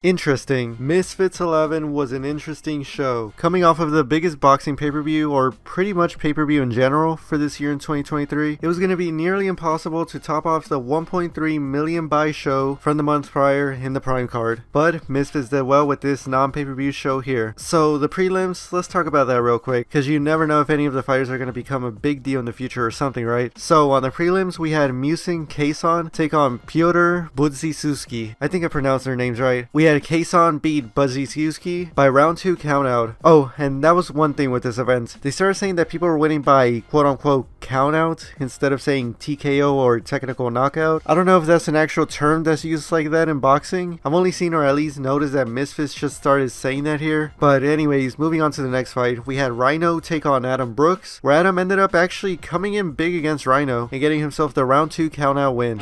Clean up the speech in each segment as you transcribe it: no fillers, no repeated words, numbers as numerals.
Interesting. Misfits 11 was an interesting show. Coming off of the biggest boxing pay-per-view, or pretty much pay-per-view in general, for this year in 2023, it was going to be nearly impossible to top off the 1.3 million buy show from the month prior in the Prime card. But Misfits did well with this non-pay-per-view show here. So the prelims, let's talk about that real quick, because you never know if any of the fighters are going to become a big deal in the future or something, right? So on the prelims, we had Musin Kason take on Piotr Budzisuski. I think I pronounced their names right. We had Kason beat Budzisuski by round 2 countout. Oh, and that was one thing with this event. They started saying that people were winning by quote-unquote countout instead of saying TKO or technical knockout. I don't know if that's an actual term that's used like that in boxing. I've only seen or at least noticed that Misfits just started saying that here. But anyways, moving on to the next fight, we had Rhino take on Adam Brooks, where Adam ended up actually coming in big against Rhino and getting himself the round 2 countout win.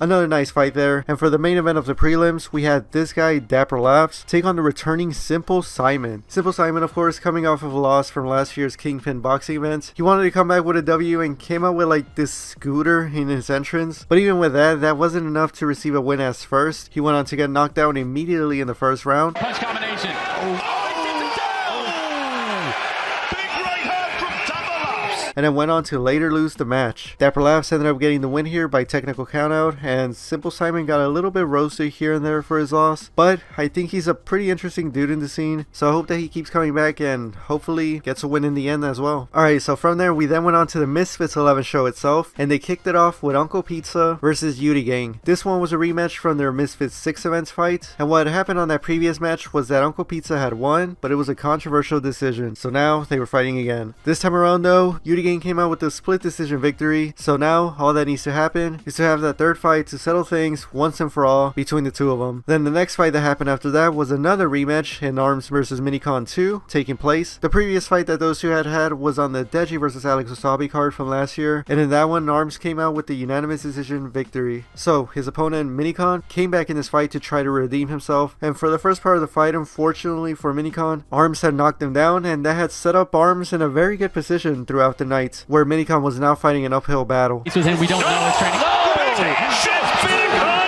Another nice fight there. And for the main event of the prelims, we had this guy, Dapper Laughs, take on the returning Simple Simon. Simple Simon, of course, coming off of a loss from last year's Kingpin boxing event. He wanted to come back with a W and came out with like this scooter in his entrance. But even with that, that wasn't enough to receive a win as first. He went on to get knocked down immediately in the first round. Punch combination. And then went on to later lose the match. Dapper Laughs ended up getting the win here by technical countout, and Simple Simon got a little bit roasted here and there for his loss, but I think he's a pretty interesting dude in the scene, so I hope that he keeps coming back and hopefully gets a win in the end as well. Alright, so from there we then went on to the Misfits 11 show itself, and they kicked it off with Uncle Pizza versus Yuri Gang. This one was a rematch from their Misfits 6 events fight, and what happened on that previous match was that Uncle Pizza had won, but it was a controversial decision, so now they were fighting again. This time around though, Yuri Gang came out with a split decision victory, so now all that needs to happen is to have that third fight to settle things once and for all between the two of them. Then the next fight that happened after that was another rematch in Arms vs Minicon 2 taking place. The previous fight that those two had was on the Deji vs Alex Wasabi card from last year, and in that one Arms came out with the unanimous decision victory. So his opponent Minicon came back in this fight to try to redeem himself, and for the first part of the fight, unfortunately for Minicon, Arms had knocked him down, and that had set up Arms in a very good position throughout the night, where Minicon was now fighting an uphill battle. We don't know his training. Shuts Minicon down!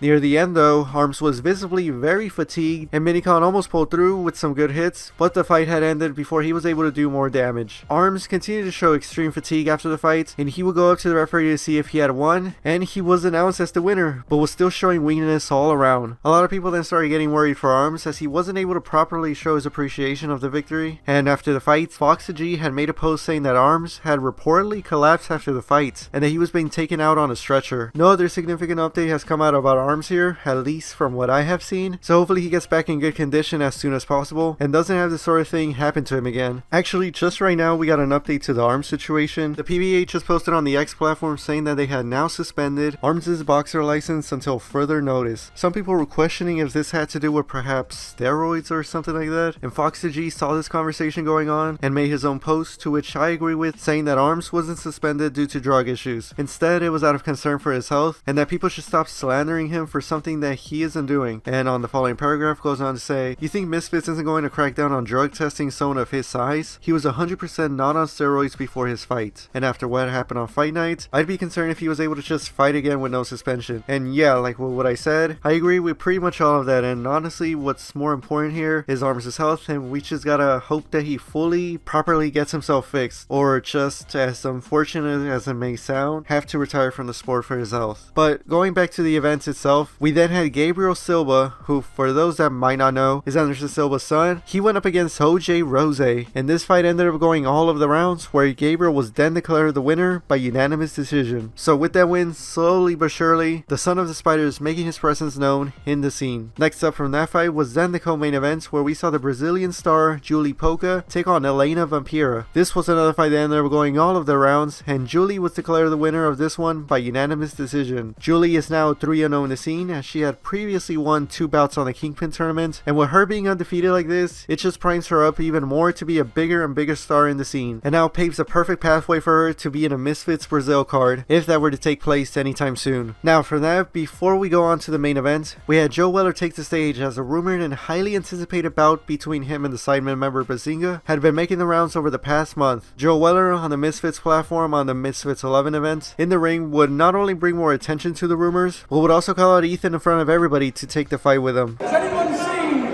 Near the end though, Arms was visibly very fatigued, and Minicon almost pulled through with some good hits, but the fight had ended before he was able to do more damage. Arms continued to show extreme fatigue after the fight, and he would go up to the referee to see if he had won, and he was announced as the winner, but was still showing weakness all around. A lot of people then started getting worried for Arms, as he wasn't able to properly show his appreciation of the victory, and after the fight, Foxy had made a post saying that Arms had reportedly collapsed after the fight, and that he was being taken out on a stretcher. No other significant update has come out about Arms here, at least from what I have seen, so hopefully he gets back in good condition as soon as possible and doesn't have this sort of thing happen to him again. Actually, just right now we got an update to the Arms situation. The PBA just posted on the X platform saying that they had now suspended Arms' boxer license until further notice. Some people were questioning if this had to do with perhaps steroids or something like that, and Foxy saw this conversation going on and made his own post, to which I agree with, saying that Arms wasn't suspended due to drug issues. Instead, it was out of concern for his health, and that people should stop slandering him for something that he isn't doing. And on the following paragraph goes on to say, "You think Misfits isn't going to crack down on drug testing someone of his size? He was 100% not on steroids before his fight, and after what happened on fight night, I'd be concerned if he was able to just fight again with no suspension." And yeah, like what I said, I agree with pretty much all of that, and honestly what's more important here is Arms' health, and we just gotta hope that he fully, properly gets himself fixed, or just, as unfortunate as it may sound, have to retire from the sport for his health. But going back to the events itself, we then had Gabriel Silva, who, for those that might not know, is Anderson Silva's son. He went up against OJ Rose, and this fight ended up going all of the rounds, where Gabriel was then declared the winner by unanimous decision. So with that win, slowly but surely, the son of the Spider is making his presence known in the scene. Next up from that fight was then the co-main event, where we saw the Brazilian star Julie Polka take on Elena Vampira. This was another fight that ended up going all of the rounds, and Julie was declared the winner of this one by unanimous decision. Julie is now 3-0 in the scene, as she had previously won 2 bouts on the Kingpin tournament, and with her being undefeated like this, it just primes her up even more to be a bigger and bigger star in the scene, and now paves a perfect pathway for her to be in a Misfits Brazil card if that were to take place anytime soon. Now for that, before we go on to the main event, we had Joe Weller take the stage as a rumored and highly anticipated bout between him and the Sidemen member Bazinga had been making the rounds over the past month. Joe Weller on the Misfits platform on the Misfits 11 event in the ring would not only bring more attention to the rumors, but would also call out Ethan in front of everybody to take the fight with him. Has anyone seen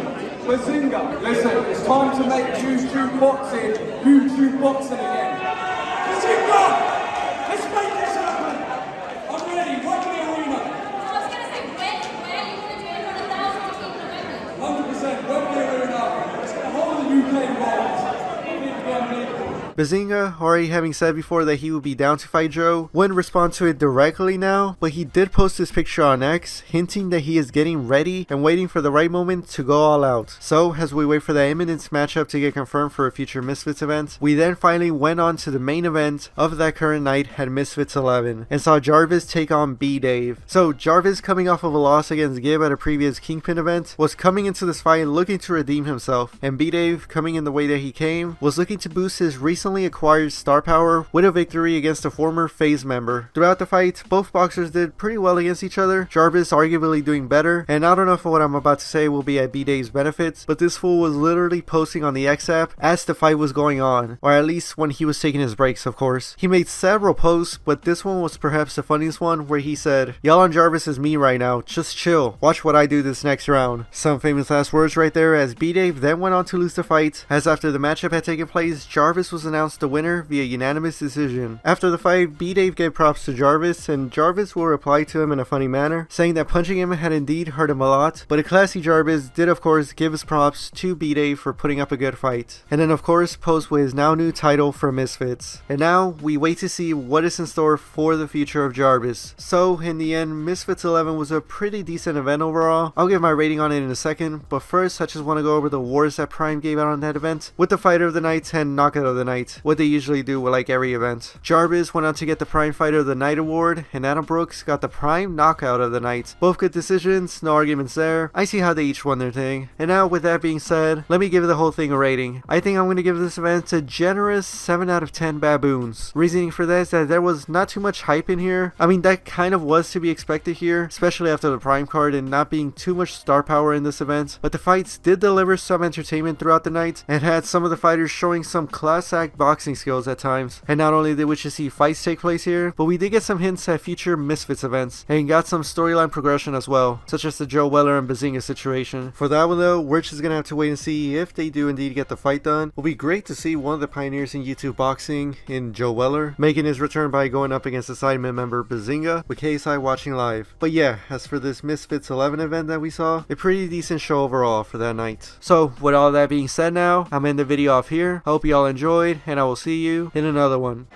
Bazinga? Listen, it's time to make YouTube boxing again. Bazinga! Let's make this happen! I'm ready, right in the arena. I was going to say, where are you going to do it in front of 1,000 people in America? 100%, right in the arena. Let's get the whole of the UK involved. It'd be unbelievable. Bazinga, already having said before that he would be down to fight Joe, wouldn't respond to it directly now, but he did post this picture on X, hinting that he is getting ready and waiting for the right moment to go all out. So, as we wait for the imminent matchup to get confirmed for a future Misfits event, we then finally went on to the main event of that current night at Misfits 11, and saw Jarvis take on B-Dave. So, Jarvis, coming off of a loss against Gibb at a previous Kingpin event, was coming into this fight looking to redeem himself, and B-Dave, coming in the way that he came, was looking to boost his recently acquired star power with a victory against a former FaZe member. Throughout the fight, both boxers did pretty well against each other, Jarvis arguably doing better, and I don't know if what I'm about to say will be at B-Dave's benefits, but this fool was literally posting on the X app as the fight was going on, or at least when he was taking his breaks, of course. He made several posts, but this one was perhaps the funniest one, where he said, "Y'all on Jarvis is me right now, just chill, watch what I do this next round." Some famous last words right there, as B-Dave then went on to lose the fight, as after the matchup had taken place, Jarvis was announced the winner via unanimous decision. After the fight, B-Dave gave props to Jarvis, and Jarvis will reply to him in a funny manner, saying that punching him had indeed hurt him a lot, but a classy Jarvis did of course give his props to B-Dave for putting up a good fight, and then of course post with his now new title for Misfits. And now we wait to see what is in store for the future of Jarvis. So in the end, Misfits 11 was a pretty decent event overall. I'll give my rating on it in a second, but first I just want to go over the awards that Prime gave out on that event, with the Fighter of the Night and Knockout of the Night, what they usually do with like every event. Jarvis went on to get the Prime Fighter of the Night award, and Adam Brooks got the Prime Knockout of the Night. Both good decisions, no arguments there. I see how they each won their thing. And now with that being said, let me give the whole thing a rating. I think I'm going to give this event a generous 7 out of 10 baboons. Reasoning for that is that there was not too much hype in here. I mean, that kind of was to be expected here, especially after the Prime card and not being too much star power in this event, but the fights did deliver some entertainment throughout the night, and had some of the fighters showing some class act boxing skills at times. And not only did we just see fights take place here, but we did get some hints at future Misfits events, and got some storyline progression as well, such as the Joe Weller and Bazinga situation. For that one though, we're just gonna have to wait and see if they do indeed get the fight done. It'll be great to see one of the pioneers in YouTube boxing in Joe Weller making his return by going up against the Sidemen member Bazinga, with KSI watching live. But yeah, as for this Misfits 11 event that we saw, a pretty decent show overall for that night. So with all that being said, now I'm ending the video off here. I hope you all enjoyed, and I will see you in another one.